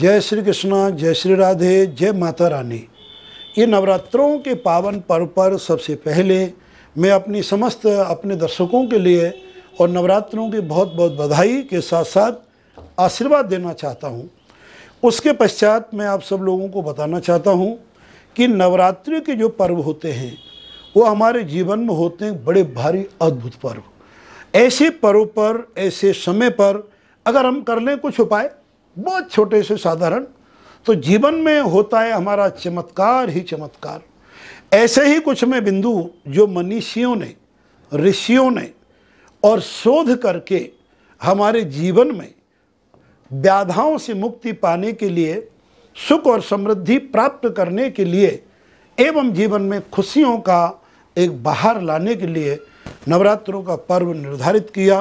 जय श्री कृष्णा, जय श्री राधे, जय माता रानी। ये नवरात्रों के पावन पर्व पर सबसे पहले मैं अपनी समस्त अपने दर्शकों के लिए और नवरात्रों की बहुत बहुत बधाई के साथ साथ आशीर्वाद देना चाहता हूँ। उसके पश्चात मैं आप सब लोगों को बताना चाहता हूँ कि नवरात्रि के जो पर्व होते हैं वो हमारे जीवन में होते हैं बड़े भारी अद्भुत पर्व। ऐसे पर्व पर, ऐसे समय पर अगर हम कर लें कुछ उपाय बहुत छोटे से साधारण, तो जीवन में होता है हमारा चमत्कार ही चमत्कार। ऐसे ही कुछ में बिंदु जो मनीषियों ने, ऋषियों ने और शोध करके हमारे जीवन में व्याधाओं से मुक्ति पाने के लिए, सुख और समृद्धि प्राप्त करने के लिए एवं जीवन में खुशियों का एक बहार लाने के लिए नवरात्रों का पर्व निर्धारित किया।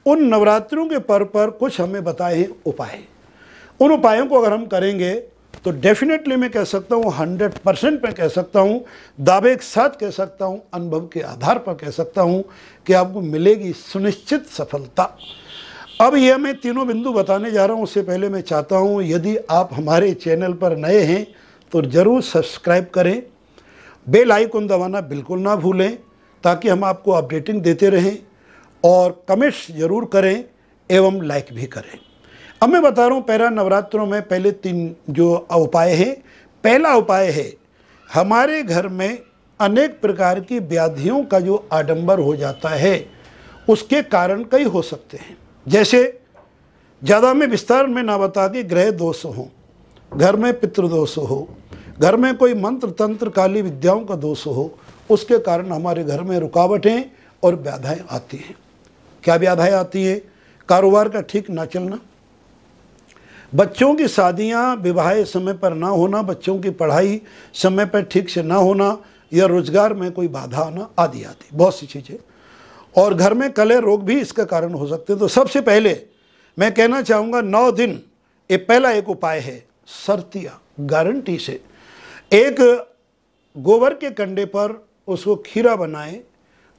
उन नवरात्रों के पर्व पर कुछ हमें बताए उपाय। उन उपायों को अगर हम करेंगे तो डेफिनेटली मैं कह सकता हूँ 100% मैं कह सकता हूँ, दावे के साथ कह सकता हूँ, अनुभव के आधार पर कह सकता हूँ कि आपको मिलेगी सुनिश्चित सफलता। अब यह मैं तीनों बिंदु बताने जा रहा हूँ। उससे पहले मैं चाहता हूँ यदि आप हमारे चैनल पर नए हैं तो ज़रूर सब्सक्राइब करें, बेल आइकन दबाना बिल्कुल ना भूलें ताकि हम आपको अपडेटिंग देते रहें, और कमेंट्स ज़रूर करें एवं लाइक भी करें। अब मैं बता रहा हूँ पहला नवरात्रों में पहले 3 जो उपाय हैं। पहला उपाय है हमारे घर में अनेक प्रकार की व्याधियों का जो आडंबर हो जाता है उसके कारण कई हो सकते हैं। जैसे ज़्यादा में विस्तार में ना बता के ग्रह दोष हो, घर में पितृदोष हो, घर में कोई मंत्र तंत्र काली विद्याओं का दोष हो, उसके कारण हमारे घर में रुकावटें और व्याधाएँ आती हैं। क्या व्याधाएँ आती हैं? कारोबार का ठीक ना चलना, बच्चों की शादियां विवाह समय पर ना होना, बच्चों की पढ़ाई समय पर ठीक से ना होना, या रोजगार में कोई बाधा आना, आदि आदि बहुत सी चीज़ें। और घर में कलह रोग भी इसका कारण हो सकते हैं। तो सबसे पहले मैं कहना चाहूँगा 9 दिन ये पहला एक उपाय है। सर्तिया गारंटी से एक गोबर के कंडे पर उसको खीरा बनाएं,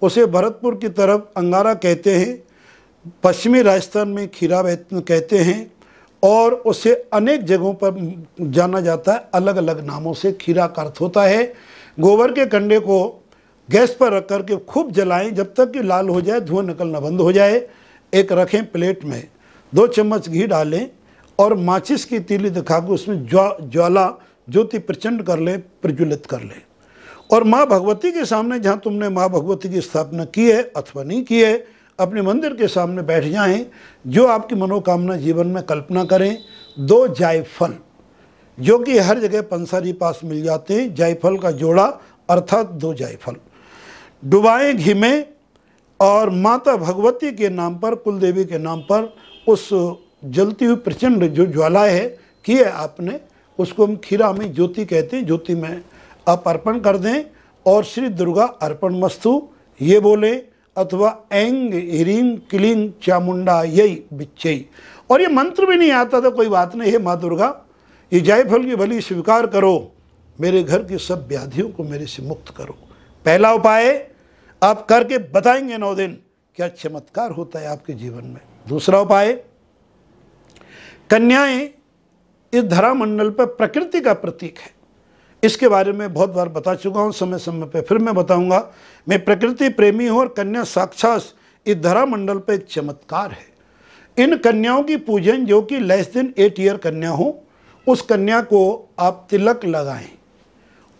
उसे भरतपुर की तरफ अंगारा कहते हैं, पश्चिमी राजस्थान में खीरा कहते हैं, और उसे अनेक जगहों पर जाना जाता है, अलग अलग नामों से। खीरा का अर्थ होता है गोबर के कंडे को गैस पर रख कर के खूब जलाएं जब तक कि लाल हो जाए, धुआं निकलना बंद हो जाए। एक रखें प्लेट में, 2 चम्मच घी डालें और माचिस की तीली दिखा के उसमें ज्वाला ज्योति प्रचंड कर लें, प्रज्वलित कर लें, और माँ भगवती के सामने, जहाँ तुमने माँ भगवती की स्थापना की है अथवा नहीं की है, अपने मंदिर के सामने बैठ जाएं। जो आपकी मनोकामना जीवन में कल्पना करें। 2 जायफल जो कि हर जगह पंसारी पास मिल जाते हैं, जायफल का जोड़ा अर्थात 2 जायफल डुबाएं घी में, और माता भगवती के नाम पर, कुल देवी के नाम पर उस जलती हुई प्रचंड जो ज्वाला है की है आपने, उसको हम खीरा में ज्योति कहते हैं, ज्योति में आप अर्पण कर दें और श्री दुर्गा अर्पण मस्तु ये बोलें, अथवा ऐंग ह्रीं क्लीं चामुंडा यई बिच्चई। और ये मंत्र भी नहीं आता तो कोई बात नहीं, हे माँ दुर्गा ये जायफल की बलि स्वीकार करो, मेरे घर की सब व्याधियों को मेरे से मुक्त करो। पहला उपाय आप करके बताएंगे 9 दिन क्या चमत्कार होता है आपके जीवन में। दूसरा उपाय, कन्याएं इस धरा मंडल पर प्रकृति का प्रतीक है। इसके बारे में बहुत बार बता चुका हूँ, समय समय पे फिर मैं बताऊंगा। मैं प्रकृति प्रेमी हूँ और कन्या साक्षात इस धरा मंडल पे एक चमत्कार है। इन कन्याओं की पूजन जो कि लेस देन 8 ईयर कन्या हो, उस कन्या को आप तिलक लगाएं,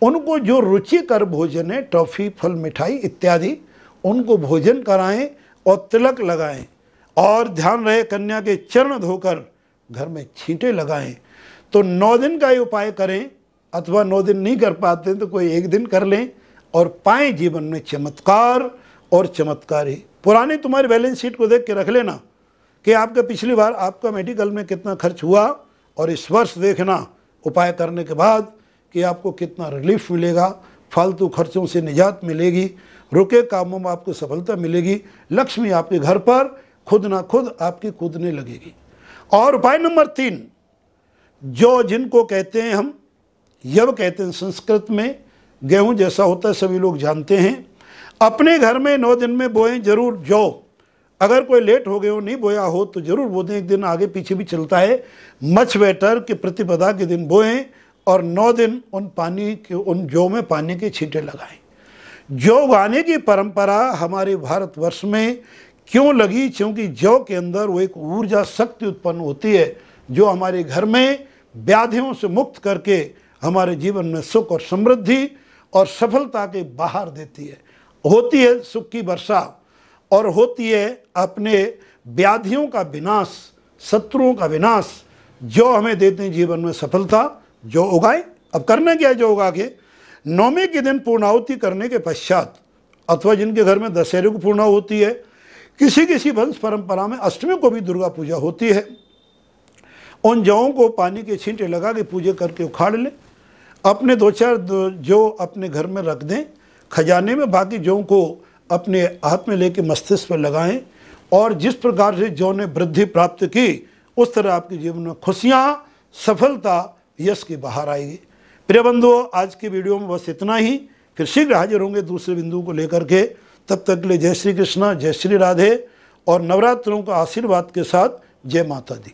उनको जो रुचिकर भोजन है, टॉफ़ी, फल, मिठाई इत्यादि, उनको भोजन कराएं और तिलक लगाएं। और ध्यान रहे कन्या के चरण धोकर घर में छींटे लगाएं। तो 9 दिन का ये उपाय करें, अथवा 9 दिन नहीं कर पाते तो कोई 1 दिन कर लें और पाएं जीवन में चमत्कार और चमत्कार ही। पुरानी तुम्हारी बैलेंस शीट को देख के रख लेना कि आपका पिछली बार आपका मेडिकल में कितना खर्च हुआ, और इस वर्ष देखना उपाय करने के बाद कि आपको कितना रिलीफ मिलेगा, फालतू खर्चों से निजात मिलेगी, रुके कामों में आपको सफलता मिलेगी, लक्ष्मी आपके घर पर खुद ना खुद आपकी कूदने लगेगी। और उपाय नंबर 3, जो जिनको कहते हैं हम यव कहते हैं संस्कृत में, गेहूं जैसा होता है सभी लोग जानते हैं। अपने घर में 9 दिन में बोएं जरूर जौ, अगर कोई लेट हो गए हो, नहीं बोया हो तो जरूर बो दें, एक दिन आगे पीछे भी चलता है। मच बेटर कि प्रतिपदा के दिन बोएं और 9 दिन उन जौ में पानी के छींटे लगाएं। जौ उगाने की परंपरा हमारे भारतवर्ष में क्यों लगी? क्योंकि जौ के अंदर वो एक ऊर्जा शक्ति उत्पन्न होती है जो हमारे घर में व्याधियों से मुक्त करके हमारे जीवन में सुख और समृद्धि और सफलता के बाहर देती है। होती है सुख की वर्षा और होती है अपने व्याधियों का विनाश, शत्रुओं का विनाश। जो हमें देते हैं जीवन में सफलता, जो उगाए। अब करना क्या है जो उगा के? नौमी के दिन पूर्णाहुति करने के पश्चात, अथवा जिनके घर में दशहरे को पूर्णाहुति है, किसी किसी वंश परंपरा में अष्टमी को भी दुर्गा पूजा होती है, उन जौं को पानी के छींटे लगा के पूजा करके उखाड़ लें। अपने 2-4 जौ अपने घर में रख दें खजाने में, बाकी जौ को अपने हाथ में लेके मस्तिष्क पर लगाएं। और जिस प्रकार से जौ ने वृद्धि प्राप्त की, उस तरह आपके जीवन में खुशियाँ, सफलता, यश की बाहर आएगी। प्रिय बंधुओं, आज की वीडियो में बस इतना ही। फिर शीघ्र हाजिर होंगे दूसरे बिंदु को लेकर के। तब तक के लिए जय श्री कृष्णा, जय श्री राधे और नवरात्रों का आशीर्वाद के साथ जय माता दी।